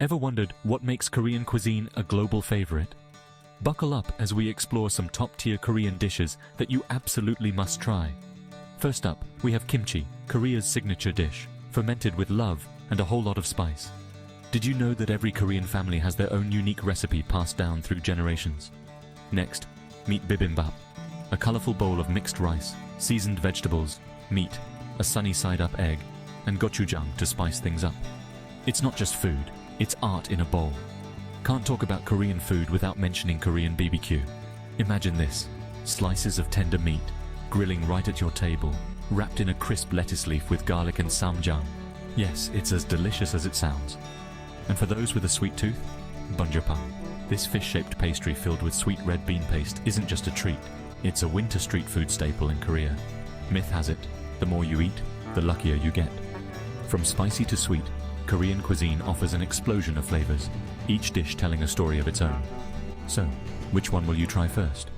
Ever wondered what makes Korean cuisine a global favorite? Buckle up as we explore some top-tier Korean dishes that you absolutely must try. First up, we have kimchi, Korea's signature dish, fermented with love and a whole lot of spice. Did you know that every Korean family has their own unique recipe passed down through generations? Next, meet bibimbap, a colorful bowl of mixed rice, seasoned vegetables, meat, a sunny side-up egg, and gochujang to spice things up. It's not just food, it's art in a bowl. Can't talk about Korean food without mentioning Korean BBQ. Imagine this, slices of tender meat, grilling right at your table, wrapped in a crisp lettuce leaf with garlic and samjang. Yes, it's as delicious as it sounds. And for those with a sweet tooth, bunjeopang. This fish-shaped pastry filled with sweet red bean paste isn't just a treat, it's a winter street food staple in Korea. Myth has it, the more you eat, the luckier you get. From spicy to sweet, Korean cuisine offers an explosion of flavors, each dish telling a story of its own. So, which one will you try first?